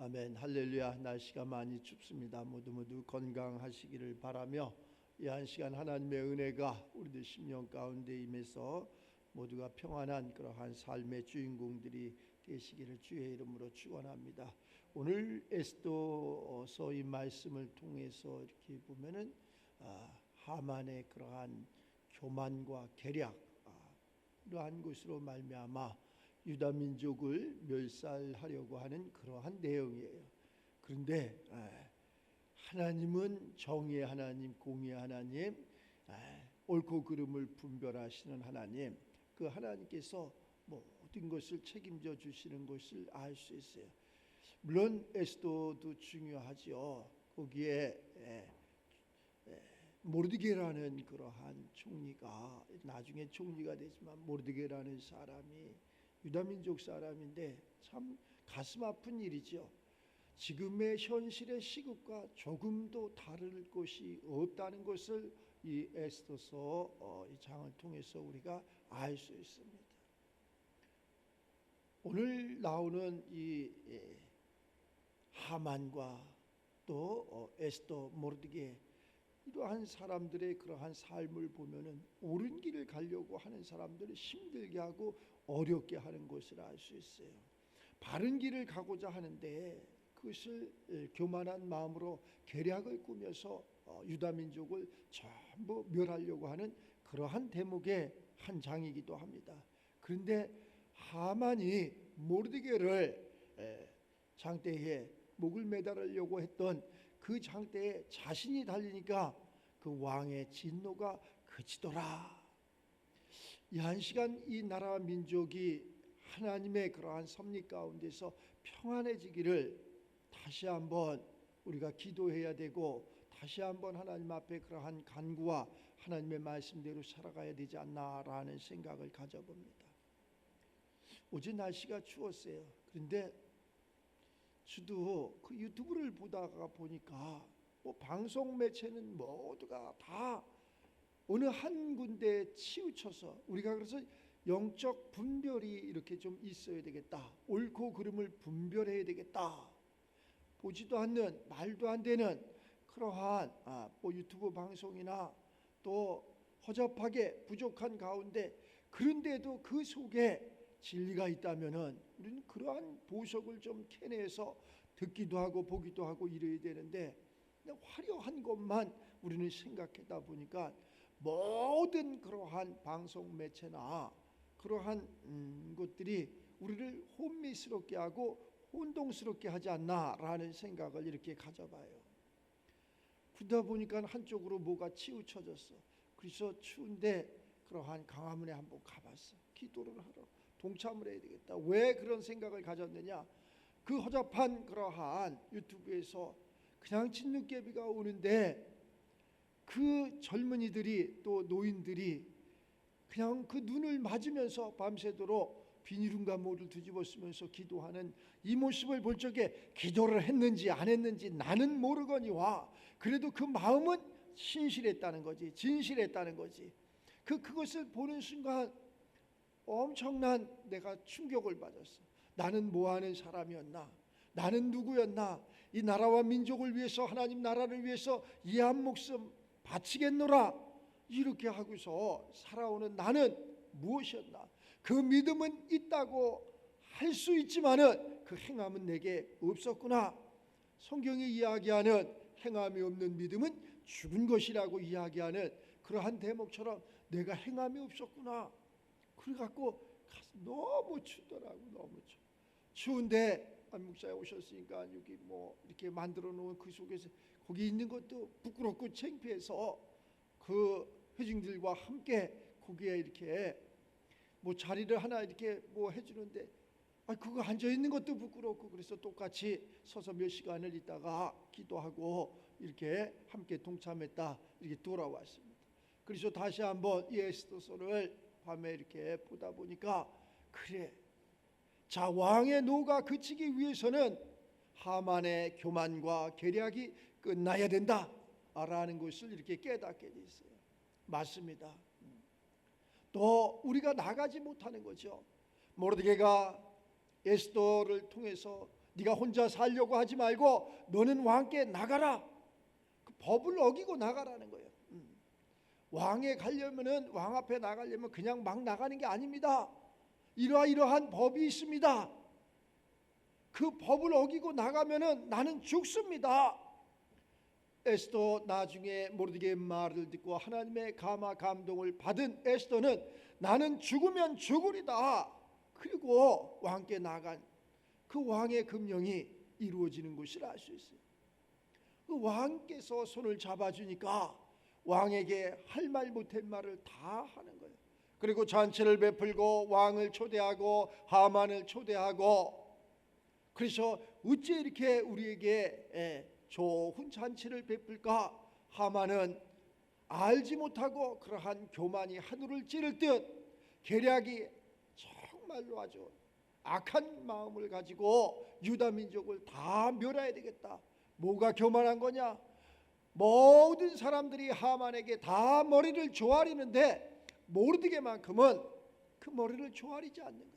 아멘. 할렐루야. 날씨가 많이 춥습니다. 모두 건강하시기를 바라며 이 한 시간 하나님의 은혜가 우리들 심령 가운데 임해서 모두가 평안한 그러한 삶의 주인공들이 되시기를 주의 이름으로 축원합니다. 오늘 에스더서 이 말씀을 통해서 이렇게 보면은 하만의 그러한 교만과 계략, 이러한 것으로 말미암아 유다 민족을 멸살하려고 하는 그러한 내용이에요. 그런데 하나님은 정의의 하나님, 공의의 하나님, 옳고 그름을 분별하시는 하나님, 그 하나님께서 모든 것을 책임져 주시는 것을 알 수 있어요. 물론 에스더도 중요하죠. 거기에 모르드게라는 그러한 총리가 나중에 총리가 되지만, 모르드게라는 사람이 유다민족 사람인데 참 가슴 아픈 일이죠. 지금의 현실의 시국과 조금도 다를 것이 없다는 것을 이 에스더서 이 장을 통해서 우리가 알 수 있습니다. 오늘 나오는 이 하만과 또 에스더, 모르드게, 이러한 사람들의 그러한 삶을 보면은 옳은 길을 가려고 하는 사람들을 힘들게 하고 어렵게 하는 것을 알 수 있어요. 바른 길을 가고자 하는데 그것을 교만한 마음으로 계략을 꾸며서 유다 민족을 전부 멸하려고 하는 그러한 대목의 한 장이기도 합니다. 그런데 하만이 모르드게를 장대에 목을 매달으려고 했던 그 장대에 자신이 달리니까 그 왕의 진노가 그치더라. 이 한 시간 이 나라와 민족이 하나님의 그러한 섭리 가운데서 평안해지기를 다시 한번 우리가 기도해야 되고, 다시 한번 하나님 앞에 그러한 간구와 하나님의 말씀대로 살아가야 되지 않나라는 생각을 가져봅니다. 어제 날씨가 추웠어요. 그런데 저도 그 유튜브를 보다가 보니까 방송 매체는 모두가 다 어느 한 군데에 치우쳐서, 우리가 그래서 영적 분별이 이렇게 좀 있어야 되겠다, 옳고 그름을 분별해야 되겠다, 보지도 않는 말도 안 되는 그러한 유튜브 방송이나 또 허접하게 부족한 가운데, 그런데도 그 속에 진리가 있다면은 우리는 그러한 보석을 좀 캐내서 듣기도 하고 보기도 하고 이래야 되는데, 그냥 화려한 것만 우리는 생각하다 보니까 모든 그러한 방송 매체나 그러한 것들이 우리를 혼미스럽게 하고 혼동스럽게 하지 않나라는 생각을 이렇게 가져봐요. 그러다 보니까 한쪽으로 뭐가 치우쳐졌어. 그래서 추운데 그러한 광화문에 한번 가봤어. 기도를 하러 동참을 해야 되겠다. 왜 그런 생각을 가졌느냐? 그 허접한 그러한 유튜브에서 그냥 진눈깨비가 오는데 그 젊은이들이 또 노인들이 그냥 그 눈을 맞으면서 밤새도록 비닐인가 뭐를 뒤집어 쓰면서 기도하는 이 모습을 볼 적에 기도를 했는지 안 했는지 나는 모르거니와, 그래도 그 마음은 신실했다는 거지, 진실했다는 거지. 그것을 보는 순간 엄청난 내가 충격을 받았어. 나는 뭐하는 사람이었나? 나는 누구였나? 이 나라와 민족을 위해서, 하나님 나라를 위해서 이 한 목숨 바치겠노라, 이렇게 하고서 살아오는 나는 무엇이었나? 그 믿음은 있다고 할 수 있지만은 그 행함은 내게 없었구나. 성경이 이야기하는 행함이 없는 믿음은 죽은 것이라고 이야기하는 그러한 대목처럼 내가 행함이 없었구나. 그래갖고 너무 춥더라고. 너무 추운데 목사에 오셨으니까 여기 이렇게 만들어 놓은 그 속에서 거기 있는 것도 부끄럽고 창피해서 그 회중들과 함께 거기에 이렇게 자리를 하나 이렇게 해주는데 그거 앉아 있는 것도 부끄럽고, 그래서 똑같이 서서 몇 시간을 있다가 기도하고 이렇게 함께 동참했다, 이렇게 돌아왔습니다. 그래서 다시 한번 이 에스더서를 밤에 이렇게 보다 보니까, 그래, 자, 왕의 노가 그치기 위해서는 하만의 교만과 계략이 끝나야 된다 라는 것을 이렇게 깨닫게 돼 있어요. 맞습니다. 또 우리가 나가지 못하는 거죠. 모르드게가 에스더를 통해서 네가 혼자 살려고 하지 말고 너는 왕께 나가라. 그 법을 어기고 나가라는 거예요. 왕에 가려면은, 왕 앞에 나가려면 그냥 막 나가는 게 아닙니다. 이러한 법이 있습니다. 그 법을 어기고 나가면은 나는 죽습니다. 에스더 나중에 모르드게의 말을 듣고 하나님의 감동을 받은 에스더는 나는 죽으면 죽으리다. 그리고 왕께 나간 그 왕의 금령이 이루어지는 것을 알 수 있어요. 그 왕께서 손을 잡아주니까 왕에게 할 말 못할 말을 다 하는 거예요. 그리고 잔치를 베풀고 왕을 초대하고 하만을 초대하고, 그래서 어째 이렇게 우리에게 좋은 잔치를 베풀까? 하만은 알지 못하고 그러한 교만이 하늘을 찌를 듯 계략이 정말로 아주 악한 마음을 가지고 유다 민족을 다 멸해야 되겠다. 뭐가 교만한 거냐? 모든 사람들이 하만에게 다 머리를 조아리는데 모르드게만큼은 그 머리를 조아리지 않는 거예요.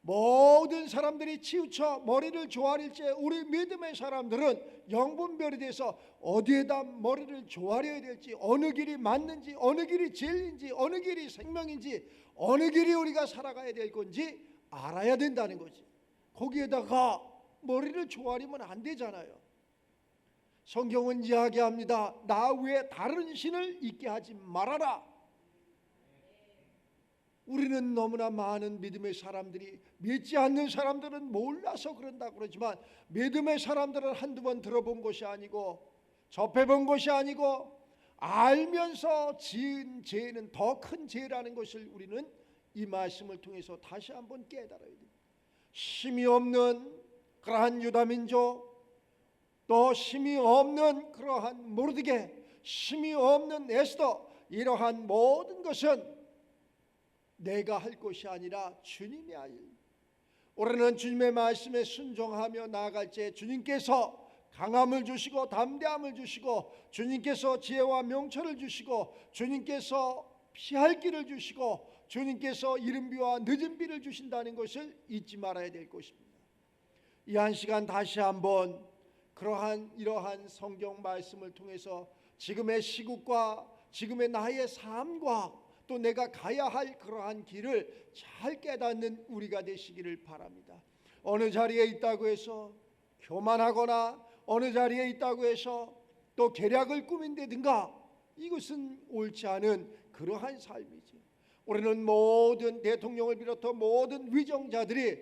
모든 사람들이 치우쳐 머리를 조아릴 때 우리 믿음의 사람들은 영분별이 돼서 어디에다 머리를 조아려야 될지, 어느 길이 맞는지, 어느 길이 진리인지, 어느 길이 생명인지, 어느 길이 우리가 살아가야 될 건지 알아야 된다는 거지. 거기에다가 머리를 조아리면 안 되잖아요. 성경은 이야기합니다. 나 외에 다른 신을 있게 하지 말아라. 우리는 너무나 많은 믿음의 사람들이, 믿지 않는 사람들은 몰라서 그런다고 그러지만 믿음의 사람들은 한두 번 들어본 것이 아니고 접해본 것이 아니고 알면서 지은 죄는 더 큰 죄라는 것을 우리는 이 말씀을 통해서 다시 한번 깨달아야 됩니다. 힘이 없는 그러한 유다민족, 또 힘이 없는 그러한 모르드게, 힘이 없는 에스더, 이러한 모든 것은 내가 할 것이 아니라 주님이 할 일. 올해는 주님의 말씀에 순종하며 나아갈 때 주님께서 강함을 주시고 담대함을 주시고, 주님께서 지혜와 명철을 주시고, 주님께서 피할 길을 주시고, 주님께서 이른 비와 늦은 비를 주신다는 것을 잊지 말아야 될 것입니다. 이 한 시간 다시 한번 이러한 성경 말씀을 통해서 지금의 시국과 지금의 나의 삶과 또 내가 가야 할 그러한 길을 잘 깨닫는 우리가 되시기를 바랍니다. 어느 자리에 있다고 해서 교만하거나 어느 자리에 있다고 해서 또 계략을 꾸민다든가, 이것은 옳지 않은 그러한 삶이죠. 우리는 모든 대통령을 비롯해 모든 위정자들이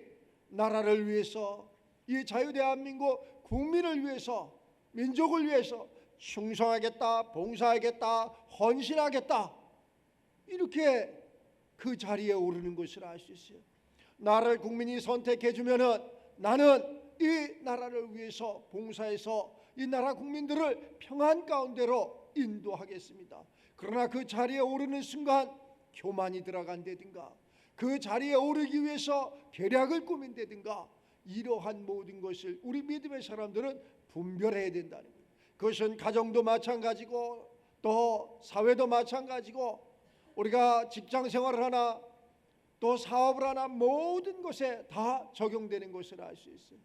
나라를 위해서, 이 자유대한민국 국민을 위해서, 민족을 위해서 충성하겠다, 봉사하겠다, 헌신하겠다, 이렇게 그 자리에 오르는 것을 알 수 있어요. 나를 국민이 선택해 주면은 나는 이 나라를 위해서 봉사해서 이 나라 국민들을 평안 가운데로 인도하겠습니다. 그러나 그 자리에 오르는 순간 교만이 들어간다든가, 그 자리에 오르기 위해서 계략을 꾸민다든가, 이러한 모든 것을 우리 믿음의 사람들은 분별해야 된다는 거예요. 그것은 가정도 마찬가지고 또 사회도 마찬가지고, 우리가 직장 생활을 하나 또 사업을 하나 모든 것에 다 적용되는 것을 알 수 있어요.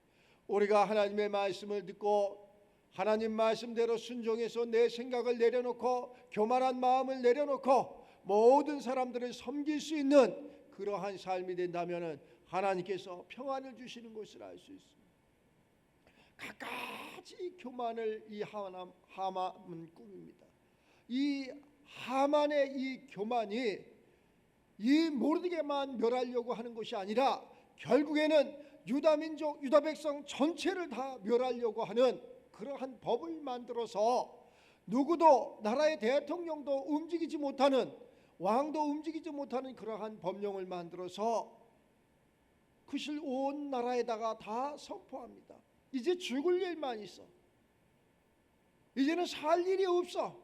우리가 하나님의 말씀을 듣고 하나님 말씀대로 순종해서 내 생각을 내려놓고 교만한 마음을 내려놓고 모든 사람들을 섬길 수 있는 그러한 삶이 된다면 하나님께서 평안을 주시는 것을 알 수 있습니다. 갖가지 교만을 이 하만은 꾸밉니다. 이 하만의 이 교만이 이 모르드게만 멸하려고 하는 것이 아니라 결국에는 유다 민족, 유다 백성 전체를 다 멸하려고 하는 그러한 법을 만들어서 누구도, 나라의 대통령도 움직이지 못하는, 왕도 움직이지 못하는 그러한 법령을 만들어서 그것을 온 나라에다가 다 선포합니다. 이제 죽을 일만 있어. 이제는 살 일이 없어.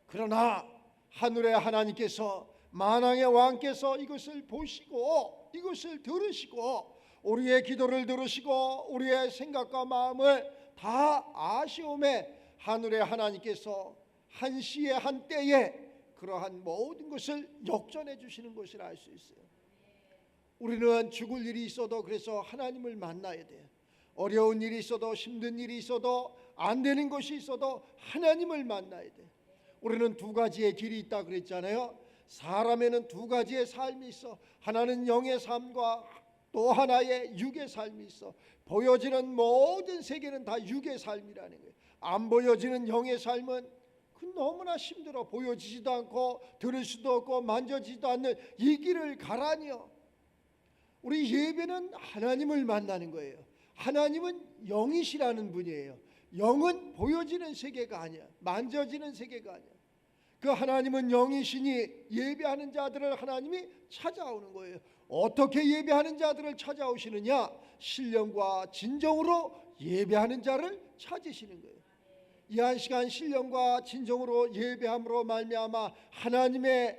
그러나 하늘의 하나님께서, 만왕의 왕께서 이것을 보시고 이것을 들으시고 우리의 기도를 들으시고 우리의 생각과 마음을 다 아시오매 하늘의 하나님께서 한 시에 한 때에 그러한 모든 것을 역전해 주시는 것을 알 수 있어요. 우리는 죽을 일이 있어도 그래서 하나님을 만나야 돼. 어려운 일이 있어도 힘든 일이 있어도 안 되는 것이 있어도 하나님을 만나야 돼. 우리는 두 가지의 길이 있다 그랬잖아요. 사람에는 두 가지의 삶이 있어. 하나는 영의 삶과 또 하나의 육의 삶이 있어. 보여지는 모든 세계는 다 육의 삶이라는 거예요. 안 보여지는 영의 삶은 그 너무나 힘들어. 보여지지도 않고 들을 수도 없고 만져지지도 않는 이 길을 가라니요. 우리 예배는 하나님을 만나는 거예요. 하나님은 영이시라는 분이에요. 영은 보여지는 세계가 아니야. 만져지는 세계가 아니야. 그 하나님은 영이시니 예배하는 자들을 하나님이 찾아오는 거예요. 어떻게 예배하는 자들을 찾아오시느냐? 신령과 진정으로 예배하는 자를 찾으시는 거예요. 이 한 시간 신령과 진정으로 예배함으로 말미암아 하나님의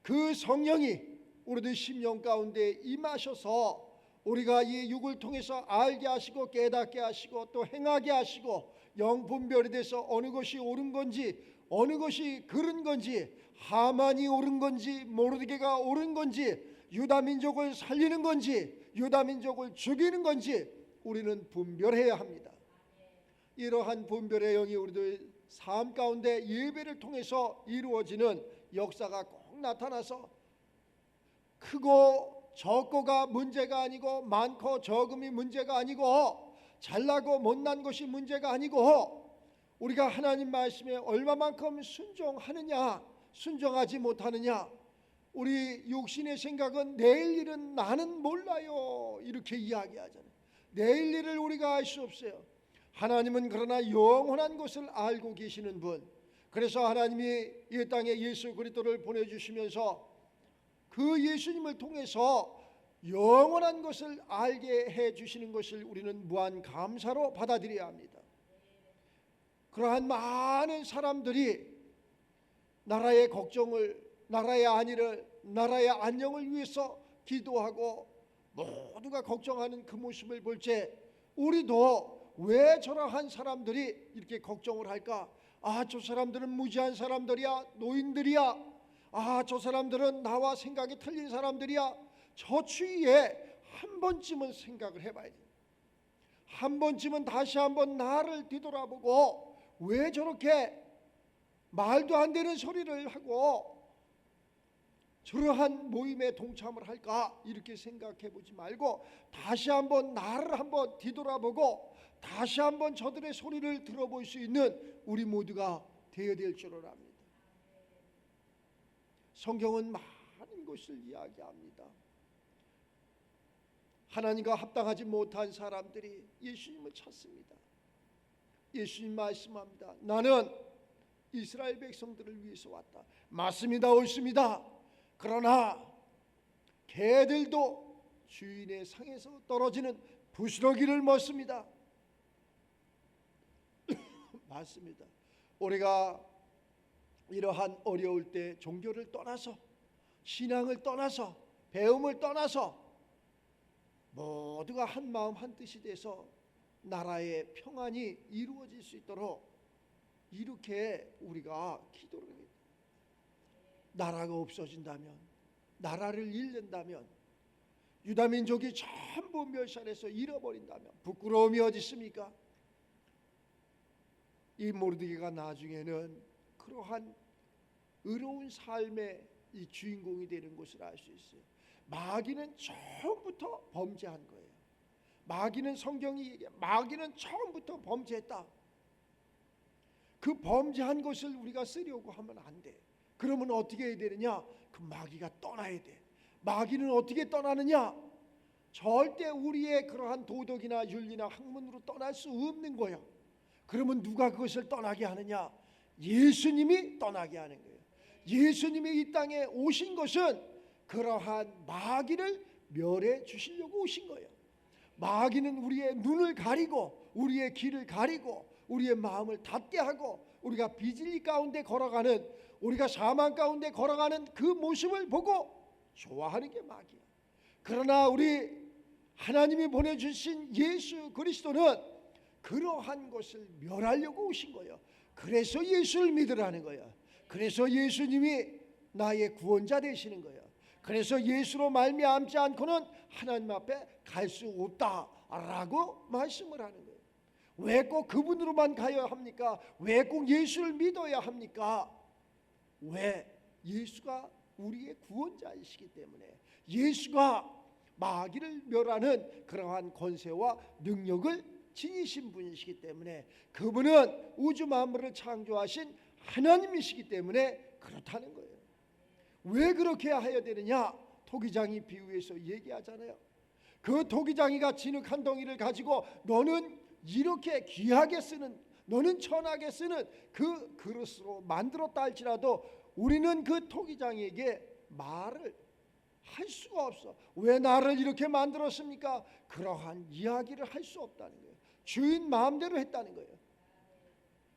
그 성령이 우리들 심령 가운데 임하셔서 우리가 이 육을 통해서 알게 하시고 깨닫게 하시고 또 행하게 하시고 영분별이 돼서 어느 것이 옳은 건지 어느 것이 그른 건지 하만이 옳은 건지 모르드게가 옳은 건지 유다민족을 살리는 건지 유다민족을 죽이는 건지 우리는 분별해야 합니다. 이러한 분별의 영이 우리들 삶 가운데 예배를 통해서 이루어지는 역사가 꼭 나타나서 크고 적고가 문제가 아니고 많고 적음이 문제가 아니고 잘나고 못난 것이 문제가 아니고 우리가 하나님 말씀에 얼마만큼 순종하느냐 순종하지 못하느냐. 우리 육신의 생각은 내일 일은 나는 몰라요 이렇게 이야기하잖아요. 내일 일을 우리가 알 수 없어요. 하나님은 그러나 영원한 것을 알고 계시는 분. 그래서 하나님이 이 땅에 예수 그리스도를 보내주시면서 그 예수님을 통해서 영원한 것을 알게 해주시는 것을 우리는 무한 감사로 받아들여야 합니다. 그러한 많은 사람들이 나라의 걱정을 나라의 안위를 나라의 안녕을 위해서 기도하고 모두가 걱정하는 그 모습을 볼 때 우리도 왜 저러한 사람들이 이렇게 걱정을 할까? 저 사람들은 무지한 사람들이야, 노인들이야. 저 사람들은 나와 생각이 틀린 사람들이야. 저 추위에 한 번쯤은 생각을 해봐야 돼. 한 번쯤은 다시 한번 나를 뒤돌아보고 왜 저렇게 말도 안 되는 소리를 하고 저러한 모임에 동참을 할까 이렇게 생각해 보지 말고 다시 한번 나를 한번 뒤돌아보고 다시 한번 저들의 소리를 들어볼 수 있는 우리 모두가 되어야 될 줄을 압니다. 성경은 많은 것을 이야기합니다. 하나님과 합당하지 못한 사람들이 예수님을 찾습니다. 예수님 말씀합니다. 나는 이스라엘 백성들을 위해서 왔다. 맞습니다. 옳습니다. 그러나 개들도 주인의 상에서 떨어지는 부스러기를 먹습니다. 맞습니다. 우리가 이러한 어려울 때 종교를 떠나서 신앙을 떠나서 배움을 떠나서 모두가 한 마음 한 뜻이 돼서 나라의 평안이 이루어질 수 있도록 이렇게 우리가 기도를 해요. 나라가 없어진다면 나라를 잃는다면 유다민족이 전부 멸살해서 잃어버린다면 부끄러움이 어디 있습니까? 이 모르드게가 나중에는 그러한 의로운 삶의 이 주인공이 되는 것을 알 수 있어요. 마귀는 처음부터 범죄한 거예요. 마귀는 성경이 얘기해 마귀는 처음부터 범죄했다. 그 범죄한 것을 우리가 쓰려고 하면 안 돼. 그러면 어떻게 해야 되느냐? 그 마귀가 떠나야 돼. 마귀는 어떻게 떠나느냐? 절대 우리의 그러한 도덕이나 윤리나 학문으로 떠날 수 없는 거예요. 그러면 누가 그것을 떠나게 하느냐? 예수님이 떠나게 하는 거예요. 예수님이 이 땅에 오신 것은 그러한 마귀를 멸해 주시려고 오신 거예요. 마귀는 우리의 눈을 가리고 우리의 길을 가리고 우리의 마음을 닫게 하고 우리가 비진리 가운데 걸어가는 우리가 사망 가운데 걸어가는 그 모습을 보고 좋아하는 게 마귀야. 그러나 우리 하나님이 보내주신 예수 그리스도는 그러한 것을 멸하려고 오신 거예요. 그래서 예수를 믿으라는 거예요. 그래서 예수님이 나의 구원자 되시는 거예요. 그래서 예수로 말미암지 않고는 하나님 앞에 갈 수 없다라고 말씀을 하는 거예요. 왜 꼭 그분으로만 가야 합니까? 왜 꼭 예수를 믿어야 합니까? 왜? 예수가 우리의 구원자이시기 때문에, 예수가 마귀를 멸하는 그러한 권세와 능력을 지니신 분이시기 때문에, 그분은 우주 만물을 창조하신 하나님이시기 때문에 그렇다는 거예요. 왜 그렇게 해야 되느냐? 토기장이 비유해서 얘기하잖아요. 그 토기장이가 진흙 한 덩이를 가지고 너는 이렇게 귀하게 쓰는, 너는 천하게 쓰는 그 그릇으로 만들었다 할지라도 우리는 그 토기장이에게 말을 할 수가 없어. 왜 나를 이렇게 만들었습니까? 그러한 이야기를 할 수 없다는 거예요. 주인 마음대로 했다는 거예요.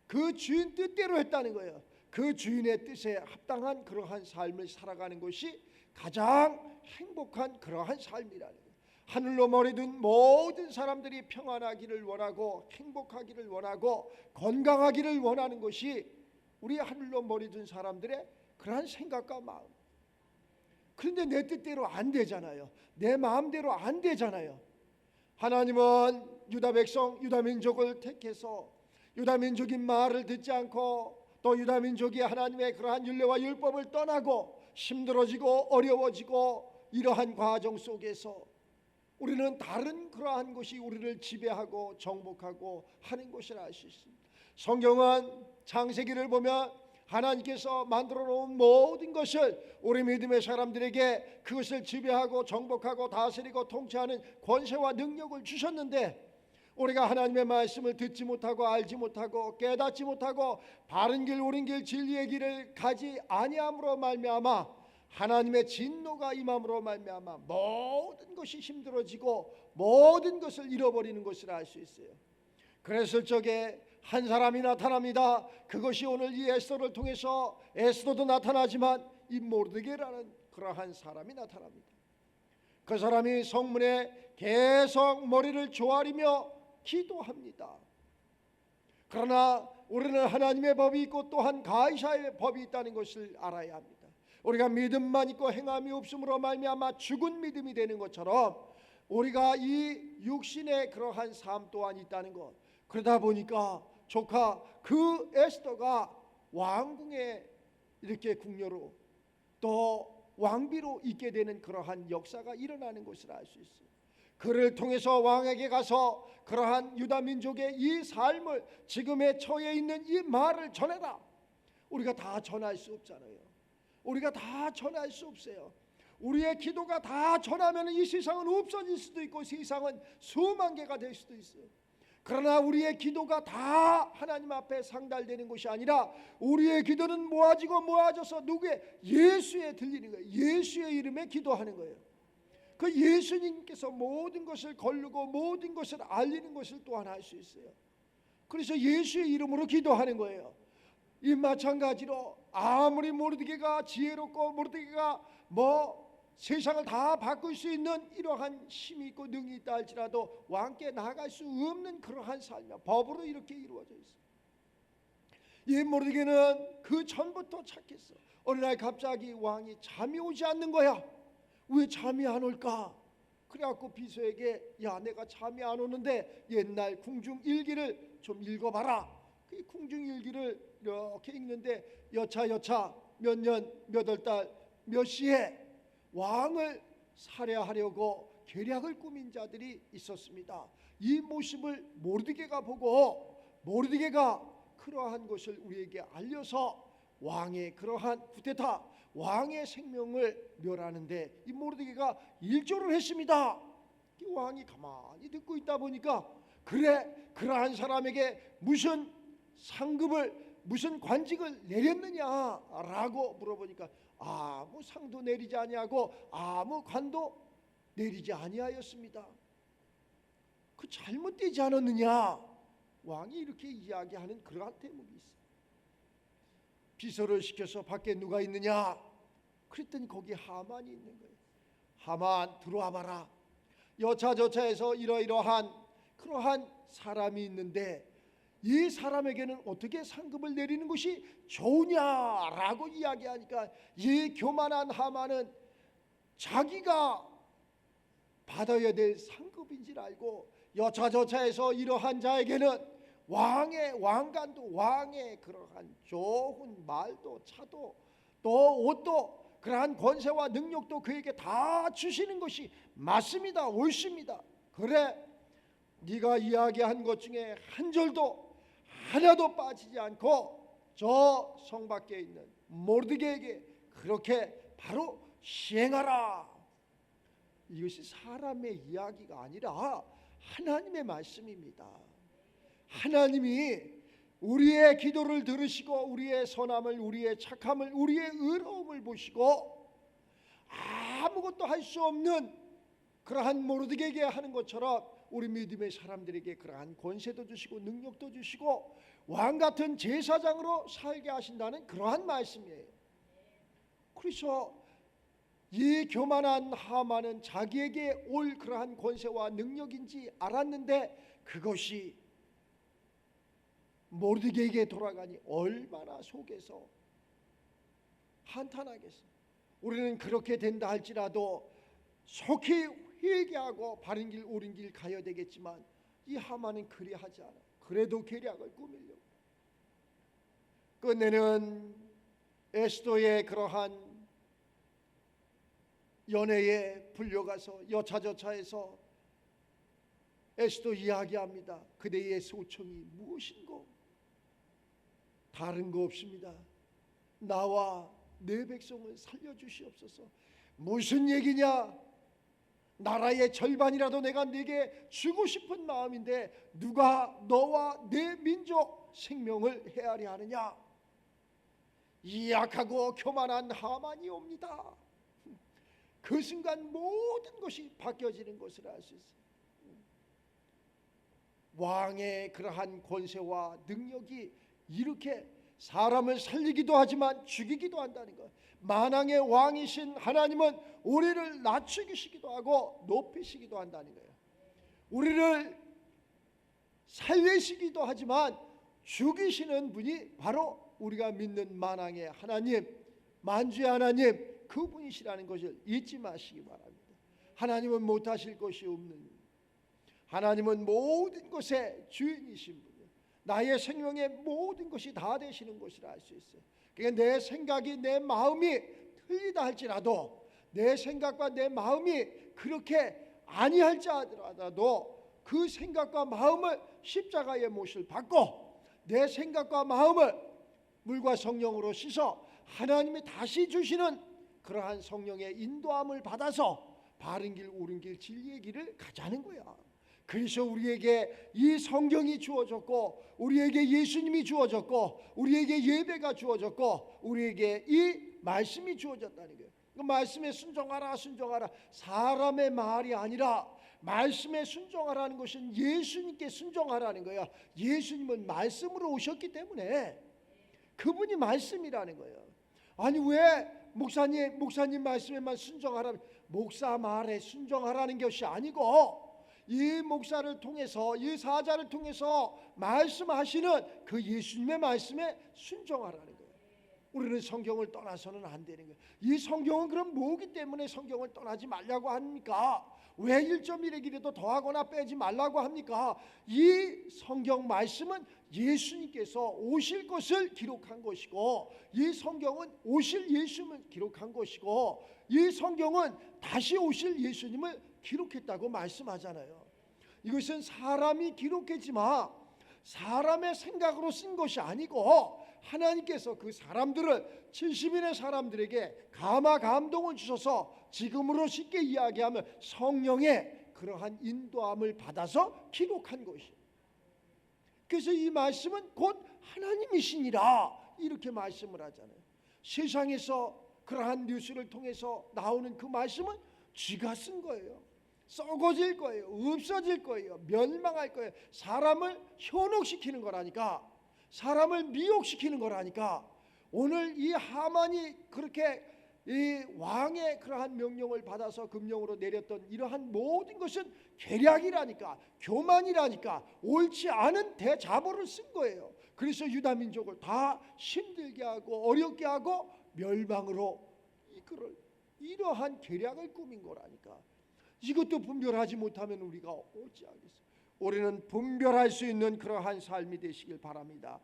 그 주인 뜻대로 했다는 거예요. 그 주인의 뜻에 합당한 그러한 삶을 살아가는 것이 가장 행복한 그러한 삶이라는 거예요. 하늘로 머리 든 모든 사람들이 평안하기를 원하고 행복하기를 원하고 건강하기를 원하는 것이 우리 하늘로 머리 든 사람들의 그러한 생각과 마음. 그런데 내 뜻대로 안 되잖아요. 내 마음대로 안 되잖아요. 하나님은 유다 백성, 유다 민족을 택해서 유다 민족이 말을 듣지 않고 또 유다 민족이 하나님의 그러한 율례와 율법을 떠나고 힘들어지고 어려워지고 이러한 과정 속에서 우리는 다른 그러한 것이 우리를 지배하고 정복하고 하는 것이라 할 수 있습니다. 성경은 창세기를 보면 하나님께서 만들어 놓은 모든 것을 우리 믿음의 사람들에게 그것을 지배하고 정복하고 다스리고 통치하는 권세와 능력을 주셨는데, 우리가 하나님의 말씀을 듣지 못하고 알지 못하고 깨닫지 못하고 바른 길 옳은 길 진리의 길을 가지 아니함으로 말미암아 하나님의 진노가 임함으로 말미암아 모든 것이 힘들어지고 모든 것을 잃어버리는 것을 알 수 있어요. 그랬을 적에 한 사람이 나타납니다. 그것이 오늘 이 에스더를 통해서 에스더도 나타나지만 이 모르드게라는 그러한 사람이 나타납니다. 그 사람이 성문에 계속 머리를 조아리며 기도합니다. 그러나 우리는 하나님의 법이 있고 또한 가이사의 법이 있다는 것을 알아야 합니다. 우리가 믿음만 있고 행함이 없음으로 말미암아 죽은 믿음이 되는 것처럼 우리가 이 육신의 그러한 삶 또한 있다는 것. 그러다 보니까 조카 그 에스더가 왕궁에 이렇게 궁녀로 또 왕비로 있게 되는 그러한 역사가 일어나는 것을 알 수 있어요. 그를 통해서 왕에게 가서 그러한 유다 민족의 이 삶을, 지금의 처해 있는 이 말을 전해라. 우리가 다 전할 수 없잖아요. 우리가 다 전할 수 없어요. 우리의 기도가 다 전하면 이 세상은 없어질 수도 있고 세상은 수만 개가 될 수도 있어요. 그러나 우리의 기도가 다 하나님 앞에 상달되는 것이 아니라 우리의 기도는 모아져서 누구의? 예수에 들리는 거예요. 예수의 이름에 기도하는 거예요. 그 예수님께서 모든 것을 거르고 모든 것을 알리는 것을 또한 할 수 있어요. 그래서 예수의 이름으로 기도하는 거예요. 이 마찬가지로 아무리 모르드게가 지혜롭고 모르드게가 세상을 다 바꿀 수 있는 이러한 힘이 있고 능이 있다 할지라도 왕께 나아갈 수 없는 그러한 삶이야. 법으로 이렇게 이루어져 있어. 이 모르드게는 그 전부터 착했어. 어느 날 갑자기 왕이 잠이 오지 않는 거야. 왜 잠이 안 올까? 그래갖고 비서에게 야, 내가 잠이 안 오는데 옛날 궁중일기를 좀 읽어봐라. 그 궁중일기를 이렇게 읽는데 여차 몇 년 몇 월 달 몇 시에 왕을 살해하려고 계략을 꾸민 자들이 있었습니다. 이 모습을 모르드게가 보고 모르드게가 그러한 것을 우리에게 알려서 왕의 그러한 쿠데타, 왕의 생명을 멸하는데 이 모르드게가 일조를 했습니다. 이 왕이 가만히 듣고 있다 보니까 그래, 그러한 사람에게 무슨 상급을 무슨 관직을 내렸느냐라고 물어보니까 아무 상도 내리지 아니하고 아무 관도 내리지 아니하였습니다. 그 잘못되지 않았느냐? 왕이 이렇게 이야기하는 그러한 대목이 있어요. 비서를 시켜서 밖에 누가 있느냐? 그랬더니 거기 하만이 있는 거예요. 하만 들어와 봐라. 여차저차해서 이러이러한 그러한 사람이 있는데 이 사람에게는 어떻게 상급을 내리는 것이 좋으냐라고 이야기하니까 이 교만한 하만은 자기가 받아야 될 상급인 줄 알고 여차저차해서 이러한 자에게는 왕의 왕관도, 왕의 그러한 좋은 말도, 차도, 또 옷도, 그러한 권세와 능력도 그에게 다 주시는 것이 맞습니다. 옳습니다. 그래, 네가 이야기한 것 중에 한 절도 하나도 빠지지 않고 저 성 밖에 있는 모르드게에게 그렇게 바로 시행하라. 이것이 사람의 이야기가 아니라 하나님의 말씀입니다. 하나님이 우리의 기도를 들으시고 우리의 선함을, 우리의 착함을, 우리의 의로움을 보시고 아무것도 할 수 없는 그러한 모르드게에게 하는 것처럼 우리 믿음의 사람들에게 그러한 권세도 주시고 능력도 주시고 왕같은 제사장으로 살게 하신다는 그러한 말씀이에요. 그래서 이 교만한 하만은 자기에게 올 그러한 권세와 능력인지 알았는데 그것이 모르드게에게 돌아가니 얼마나 속에서 한탄하겠어요. 우리는 그렇게 된다 할지라도 속히 회개하고 바른 길 옳은 길 가야 되겠지만 이 하만은 그리하지 않아. 그래도 계략을 꾸미려고. 끝내는 에스더의 그러한 연애에 불려가서 여차저차해서 에스더 이야기합니다. 그대의 소청이 무엇인고? 다른 거 없습니다. 나와 내 백성을 살려주시옵소서. 무슨 얘기냐? 나라의 절반이라도 내가 네게 주고 싶은 마음인데 누가 너와 내 민족 생명을 헤아려 하느냐? 이 약하고 교만한 하만이 옵니다. 그 순간 모든 것이 바뀌어지는 것을 알 수 있어요. 왕의 그러한 권세와 능력이 이렇게 사람을 살리기도 하지만 죽이기도 한다는 것. 만왕의 왕이신 하나님은 우리를 낮추시기도 하고 높이시기도 한다는 거예요. 우리를 살리시기도 하지만 죽이시는 분이 바로 우리가 믿는 만왕의 하나님, 만주의 하나님, 그분이시라는 것을 잊지 마시기 바랍니다. 하나님은 못하실 것이 없는, 하나님은 모든 것의 주인이신 분이에요. 나의 생명의 모든 것이 다 되시는 것이라 할 수 있어요. 그러니까 내 생각이, 내 마음이 틀리다 할지라도, 내 생각과 내 마음이 그렇게 아니할지 하더라도 그 생각과 마음을 십자가의 못을 받고 내 생각과 마음을 물과 성령으로 씻어 하나님이 다시 주시는 그러한 성령의 인도함을 받아서 바른 길, 옳은 길, 진리의 길을 가자는 거야. 그래서 우리에게 이 성경이 주어졌고, 우리에게 예수님이 주어졌고, 우리에게 예배가 주어졌고, 우리에게 이 말씀이 주어졌다는 거예요. 그 말씀에 순종하라, 순종하라. 사람의 말이 아니라 말씀에 순종하라는 것은 예수님께 순종하라는 거야. 예수님은 말씀으로 오셨기 때문에 그분이 말씀이라는 거예요. 아니 왜 목사님 말씀에만 순종하라? 목사 말에 순종하라는 것이 아니고 이 목사를 통해서, 이 사자를 통해서 말씀하시는 그 예수님의 말씀에 순종하라는 거예요. 우리는 성경을 떠나서는 안 되는 거예요. 이 성경은 그럼 뭐기 때문에 성경을 떠나지 말라고 합니까? 왜 1.1의 길에도 더하거나 빼지 말라고 합니까? 이 성경 말씀은 예수님께서 오실 것을 기록한 것이고, 이 성경은 오실 예수님을 기록한 것이고, 이 성경은 다시 오실 예수님을 기록했다고 말씀하잖아요. 이것은 사람이 기록했지만 사람의 생각으로 쓴 것이 아니고 하나님께서 그 사람들을 70인의 사람들에게 감화 감동을 주셔서 지금으로 쉽게 이야기하면 성령의 그러한 인도함을 받아서 기록한 것이에요. 그래서 이 말씀은 곧 하나님이시니라 이렇게 말씀을 하잖아요. 세상에서 그러한 뉴스를 통해서 나오는 그 말씀은 쥐가 쓴 거예요. 썩어질 거예요. 없어질 거예요. 멸망할 거예요. 사람을 현혹시키는 거라니까, 사람을 미혹시키는 거라니까. 오늘 이 하만이 그렇게 이 왕의 그러한 명령을 받아서 금령으로 내렸던 이러한 모든 것은 계략이라니까, 교만이라니까, 옳지 않은 대자보를 쓴 거예요. 그래서 유다 민족을 다 힘들게 하고 어렵게 하고 멸망으로 이끌을 이러한 계략을 꾸민 거라니까. 이것도 분별하지 못하면 우리가 어찌하겠어. 우리는 분별할 수 있는 그러한 삶이 되시길 바랍니다.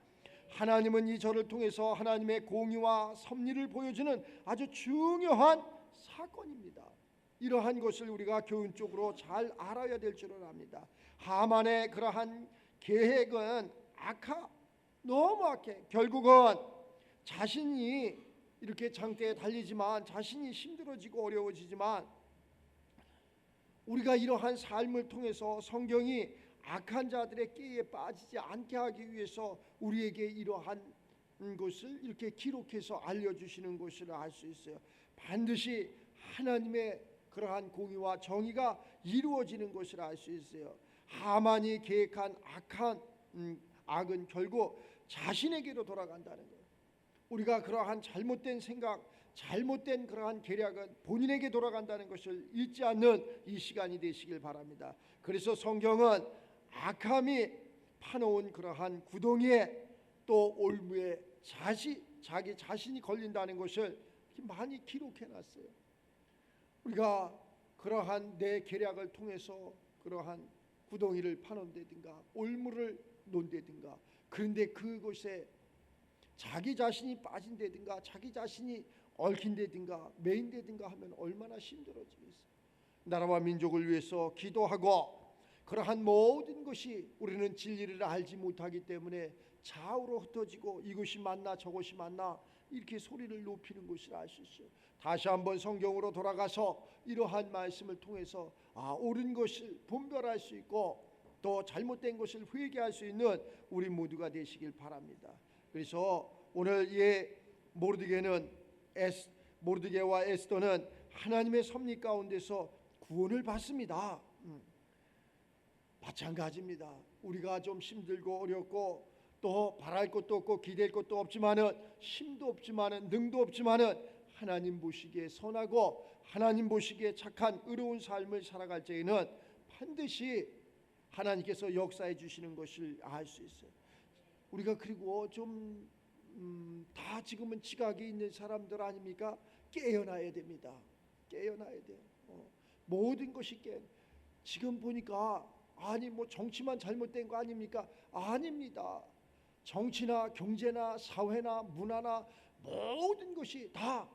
하나님은 이 절을 통해서 하나님의 공의와 섭리를 보여주는 아주 중요한 사건입니다. 이러한 것을 우리가 교훈적으로 잘 알아야 될 줄을 압니다. 하만의 그러한 계획은 너무 악해. 결국은 자신이 이렇게 장대에 달리지만 자신이 힘들어지고 어려워지지만, 우리가 이러한 삶을 통해서 성경이 악한 자들의 깨에 빠지지 않게 하기 위해서 우리에게 이러한 것을 이렇게 기록해서 알려주시는 것을 알 수 있어요. 반드시 하나님의 그러한 공의와 정의가 이루어지는 것을 알 수 있어요. 하만이 계획한 악은 결국 자신에게로 돌아간다는 거예요. 우리가 그러한 잘못된 생각, 잘못된 그러한 계략은 본인에게 돌아간다는 것을 잊지 않는 이 시간이 되시길 바랍니다. 그래서 성경은 악함이 파놓은 그러한 구덩이에 또 올무에 자기 자신이 걸린다는 것을 많이 기록해놨어요. 우리가 그러한 내 계략을 통해서 그러한 구덩이를 파놓는다든가 올무를 놓는다든가, 그런데 그곳에 자기 자신이 빠진다든가 자기 자신이 얽힌다든가 매인다든가 하면 얼마나 힘들어지겠어요. 나라와 민족을 위해서 기도하고 그러한 모든 것이 우리는 진리를 알지 못하기 때문에 좌우로 흩어지고 이것이 맞나 저것이 맞나 이렇게 소리를 높이는 것을 알 수 있어요. 다시 한번 성경으로 돌아가서 이러한 말씀을 통해서 옳은 것을 분별할 수 있고 또 잘못된 것을 회개할 수 있는 우리 모두가 되시길 바랍니다. 그래서 오늘 이 모르드게와 에스더는 하나님의 섭리 가운데서 구원을 받습니다. 마찬가지입니다. 우리가 좀 힘들고 어렵고 또 바랄 것도 없고 기댈 것도 없지만은 힘도 없지만은 능도 없지만은 하나님 보시기에 선하고 하나님 보시기에 착한 의로운 삶을 살아갈 때에는 반드시 하나님께서 역사해 주시는 것을 알 수 있어요. 우리가 그리고 좀 다 지금은 지각이 있는 사람들 아닙니까? 깨어나야 됩니다. 깨어나야 돼요. 모든 것이 지금 보니까 뭐 정치만 잘못된 거 아닙니까? 아닙니다. 정치나 경제나 사회나 문화나 모든 것이 다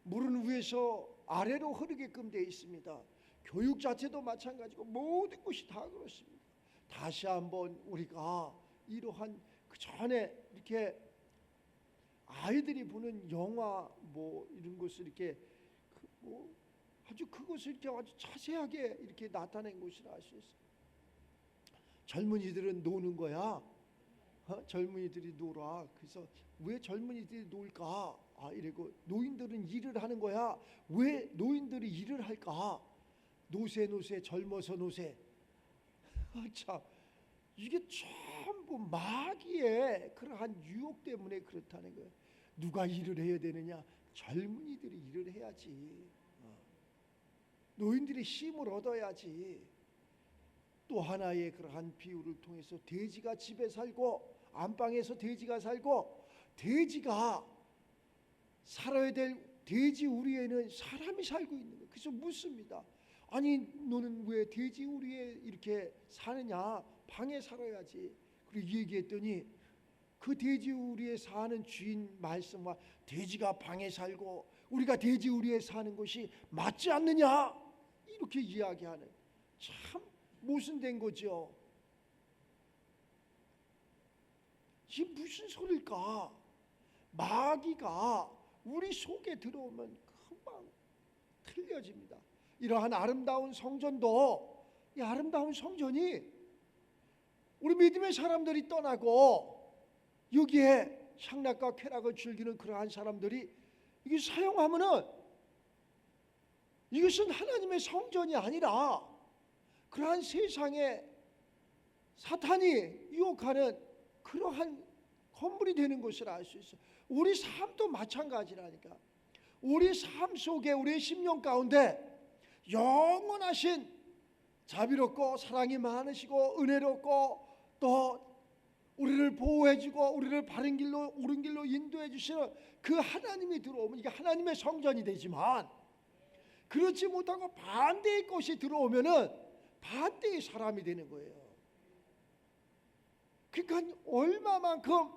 물은 위에서 아래로 흐르게끔 되어 있습니다. 교육 자체도 마찬가지고 모든 것이 다 그렇습니다. 다시 한번 우리가 이러한 그 전에 이렇게 아이들이 보는 영화 이런 것을 이렇게 아주 그것을 이렇게 아주 자세하게 이렇게 나타낸 것을 알 수 있어요. 젊은이들은 노는 거야. 젊은이들이 놀아. 그래서 왜 젊은이들이 놀까? 이러고 노인들은 일을 하는 거야. 왜 노인들이 일을 할까? 노세 젊어서 노세. 참 이게 전부 마귀의 그러한 유혹 때문에 그렇다는 거예요. 누가 일을 해야 되느냐? 젊은이들이 일을 해야지. 노인들이 힘을 얻어야지. 또 하나의 그러한 비유를 통해서 돼지가 집에 살고 안방에서 돼지가 살고 돼지가 살아야 될 돼지 우리에는 사람이 살고 있는 거예요. 그래서 묻습니다. 아니 너는 왜 돼지 우리에 이렇게 사느냐? 방에 살아야지. 그리고 얘기했더니 그 돼지 우리에 사는 주인 말씀과 돼지가 방에 살고 우리가 돼지 우리에 사는 것이 맞지 않느냐? 이렇게 이야기하는, 참 모순된 거죠. 이게 무슨 소리일까? 마귀가 우리 속에 들어오면 금방 틀려집니다. 이러한 아름다운 성전도, 이 아름다운 성전이 우리 믿음의 사람들이 떠나고 여기에 향락과 쾌락을 즐기는 그러한 사람들이 이게 사용하면은 이것은 하나님의 성전이 아니라 그러한 세상에 사탄이 유혹하는 그러한 건물이 되는 것을 알 수 있어요. 우리 삶도 마찬가지라니까. 우리 삶 속에 우리의 심령 가운데 영원하신 자비롭고 사랑이 많으시고 은혜롭고 또 우리를 보호해주고 우리를 바른 길로 옳은 길로 인도해 주시는 그 하나님이 들어오면 이게 하나님의 성전이 되지만 그렇지 못하고 반대의 것이 들어오면은 반대의 사람이 되는 거예요. 그러니까 얼마만큼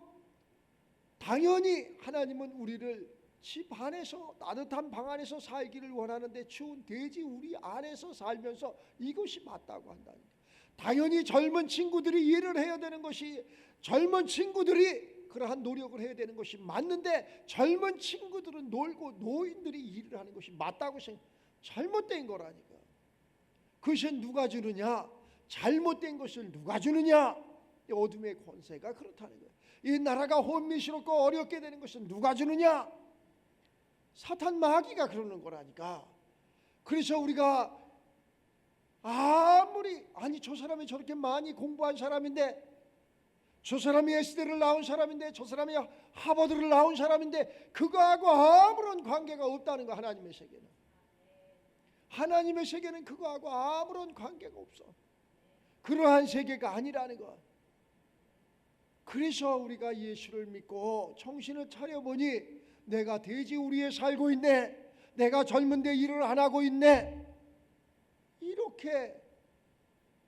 당연히 하나님은 우리를 집 안에서 따뜻한 방 안에서 살기를 원하는데 추운 대지 우리 안에서 살면서 이것이 맞다고 한다는 거예요. 당연히 젊은 친구들이 일을 해야 되는 것이, 젊은 친구들이 그러한 노력을 해야 되는 것이 맞는데, 젊은 친구들은 놀고 노인들이 일을 하는 것이 맞다고 생각해요. 잘못된 거라니까. 그것은 누가 주느냐? 잘못된 것을 누가 주느냐? 어둠의 권세가 그렇다는 거예요. 이 나라가 혼미스럽고 어렵게 되는 것은 누가 주느냐? 사탄 마귀가 그러는 거라니까. 그래서 우리가 아무리 저 사람이 저렇게 많이 공부한 사람인데, 저 사람이 S대를 나온 사람인데, 저 사람이 하버드를 나온 사람인데, 그거하고 아무런 관계가 없다는 거. 하나님의 세계는, 하나님의 세계는 그거하고 아무런 관계가 없어. 그러한 세계가 아니라는 것. 그래서 우리가 예수를 믿고 정신을 차려보니 내가 돼지우리에 살고 있네, 내가 젊은데 일을 안 하고 있네, 이렇게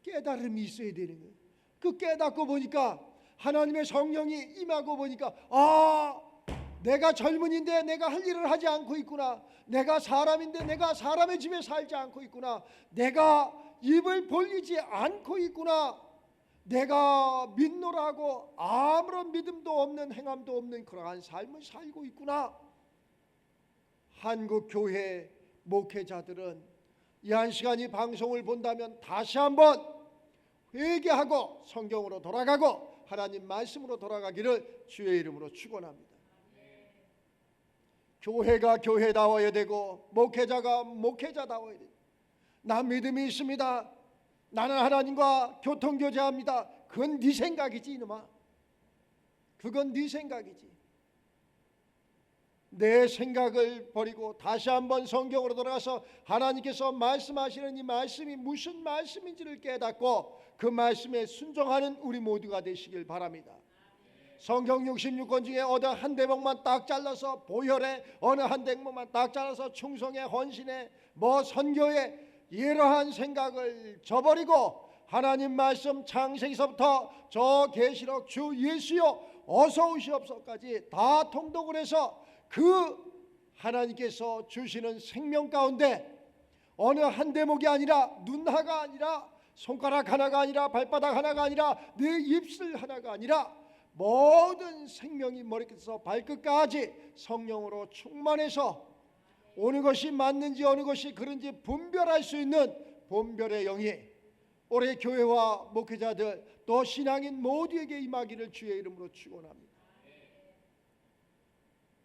깨달음이 있어야 되는 거예요. 그 깨닫고 보니까 하나님의 성령이 임하고 보니까 내가 젊은인데 내가 할 일을 하지 않고 있구나, 내가 사람인데 내가 사람의 집에 살지 않고 있구나, 내가 입을 벌리지 않고 있구나, 내가 믿노라고 아무런 믿음도 없는 행함도 없는 그러한 삶을 살고 있구나. 한국 교회 목회자들은 이 한 시간이 방송을 본다면 다시 한번 회개하고 성경으로 돌아가고 하나님 말씀으로 돌아가기를 주의 이름으로 축원합니다. 교회가 교회다워야 되고 목회자가 목회자다워야 돼요. 나 믿음이 있습니다, 나는 하나님과 교통교제합니다. 그건 네 생각이지 이놈아. 그건 네 생각이지. 내 생각을 버리고 다시 한번 성경으로 돌아가서 하나님께서 말씀하시는 이 말씀이 무슨 말씀인지를 깨닫고 그 말씀에 순종하는 우리 모두가 되시길 바랍니다. 성경 66권 중에 어느 한 대목만 딱 잘라서 보혈에, 어느 한 대목만 딱 잘라서 충성에, 헌신에, 선교에, 이러한 생각을 저버리고 하나님 말씀 창세기서부터 저 계시록 주 예수여 어서 오시옵소까지 다 통독을 해서 그 하나님께서 주시는 생명 가운데 어느 한 대목이 아니라, 눈 하나가 아니라, 손가락 하나가 아니라, 발바닥 하나가 아니라, 내 입술 하나가 아니라 모든 생명이 머리끝에서 발끝까지 성령으로 충만해서 어느 것이 맞는지 어느 것이 그런지 분별할 수 있는 분별의 영이 올해 교회와 목회자들 또 신앙인 모두에게 임하기를 주의 이름으로 축원합니다.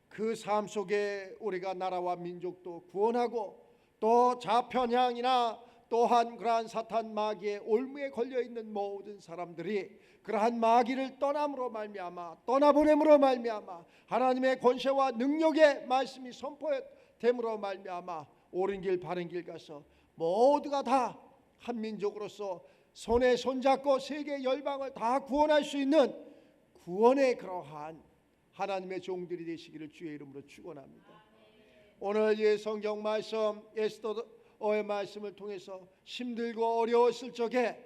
그 삶 속에 우리가 나라와 민족도 구원하고 또 좌편향이나 또한 그러한 사탄 마귀의 올무에 걸려있는 모든 사람들이 그러한 마귀를 떠남으로 말미암아, 떠나보냄으로 말미암아, 하나님의 권세와 능력의 말씀이 선포됨으로 말미암아 옳은 길 바른 길 가서 모두가 다 한 민족으로서 손에 손잡고 세계 열방을 다 구원할 수 있는 구원의 그러한 하나님의 종들이 되시기를 주의 이름으로 축원합니다. 오늘 이 성경 말씀 에스더의 말씀을 통해서 힘들고 어려웠을 적에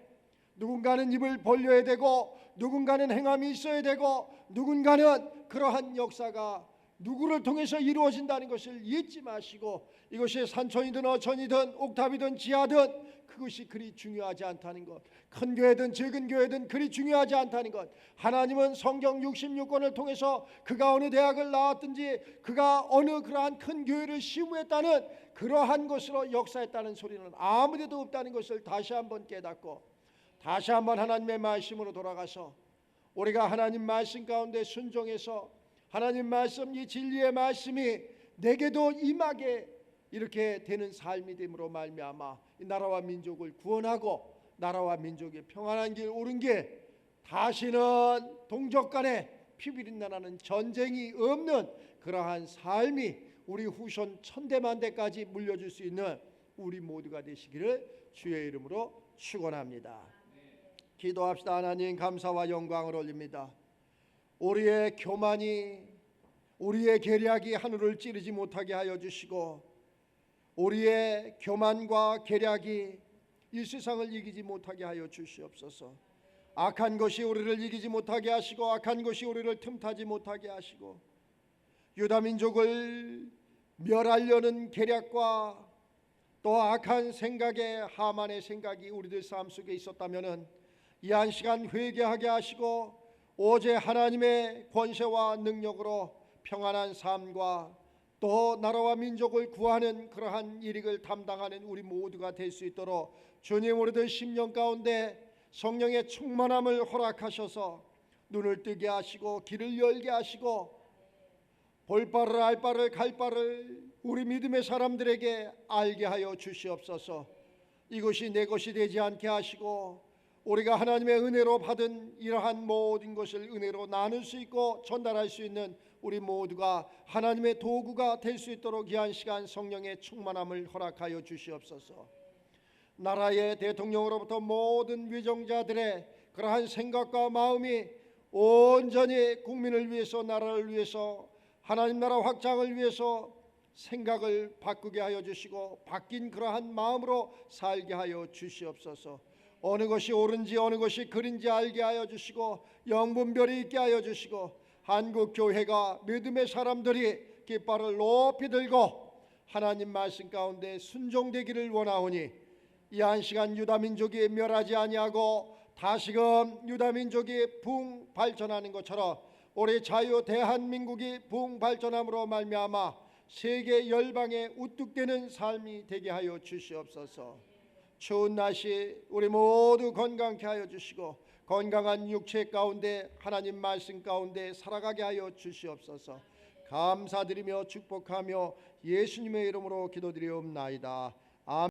누군가는 입을 벌려야 되고 누군가는 행함이 있어야 되고 누군가는 그러한 역사가 누구를 통해서 이루어진다는 것을 잊지 마시고 이것이 산촌이든 어촌이든 옥탑이든 지하든 그것이 그리 중요하지 않다는 것, 큰 교회든 작은 교회든 그리 중요하지 않다는 것, 하나님은 성경 66권을 통해서 그가 어느 대학을 나왔든지 그가 어느 그러한 큰 교회를 시무했다는 그러한 것으로 역사했다는 소리는 아무데도 없다는 것을 다시 한번 깨닫고 다시 한번 하나님의 말씀으로 돌아가서 우리가 하나님 말씀 가운데 순종해서 하나님 말씀, 이 진리의 말씀이 내게도 임하게 이렇게 되는 삶이 됨으로 말미암아 이 나라와 민족을 구원하고 나라와 민족의 평안한 길, 옳은 길, 다시는 동족 간에 피비린내나는 전쟁이 없는 그러한 삶이 우리 후손 천대만대까지 물려줄 수 있는 우리 모두가 되시기를 주의 이름으로 축원합니다. 기도합시다. 하나님, 감사와 영광을 올립니다. 우리의 교만이, 우리의 계략이 하늘을 찌르지 못하게 하여 주시고 우리의 교만과 계략이 이 세상을 이기지 못하게 하여 주시옵소서. 악한 것이 우리를 이기지 못하게 하시고 악한 것이 우리를 틈타지 못하게 하시고 유다 민족을 멸하려는 계략과 또 악한 생각에 하만의 생각이 우리들 삶 속에 있었다면은 이 한 시간 회개하게 하시고 오직 하나님의 권세와 능력으로 평안한 삶과 또 나라와 민족을 구하는 그러한 일익을 담당하는 우리 모두가 될 수 있도록 주님 우리들 심령 가운데 성령의 충만함을 허락하셔서 눈을 뜨게 하시고 길을 열게 하시고 볼 바를 알 바를 갈 바를 우리 믿음의 사람들에게 알게 하여 주시옵소서. 이것이 내 것이 되지 않게 하시고 우리가 하나님의 은혜로 받은 이러한 모든 것을 은혜로 나눌 수 있고 전달할 수 있는 우리 모두가 하나님의 도구가 될 수 있도록 귀한 시간 성령의 충만함을 허락하여 주시옵소서. 나라의 대통령으로부터 모든 위정자들의 그러한 생각과 마음이 온전히 국민을 위해서 나라를 위해서 하나님 나라 확장을 위해서 생각을 바꾸게 하여 주시고 바뀐 그러한 마음으로 살게 하여 주시옵소서. 어느 것이 옳은지 어느 것이 그린지 알게 하여 주시고 영분별이 있게 하여 주시고 한국 교회가 믿음의 사람들이 깃발을 높이 들고 하나님 말씀 가운데 순종되기를 원하오니 이 한 시간 유다 민족이 멸하지 아니하고 다시금 유다 민족이 부흥 발전하는 것처럼 우리 자유 대한민국이 부흥 발전함으로 말미암아 세계 열방에 우뚝되는 삶이 되게 하여 주시옵소서. 추운 날씨 우리 모두 건강케 하여 주시고 건강한 육체 가운데 하나님 말씀 가운데 살아가게 하여 주시옵소서. 감사드리며 축복하며 예수님의 이름으로 기도드리옵나이다. 아멘.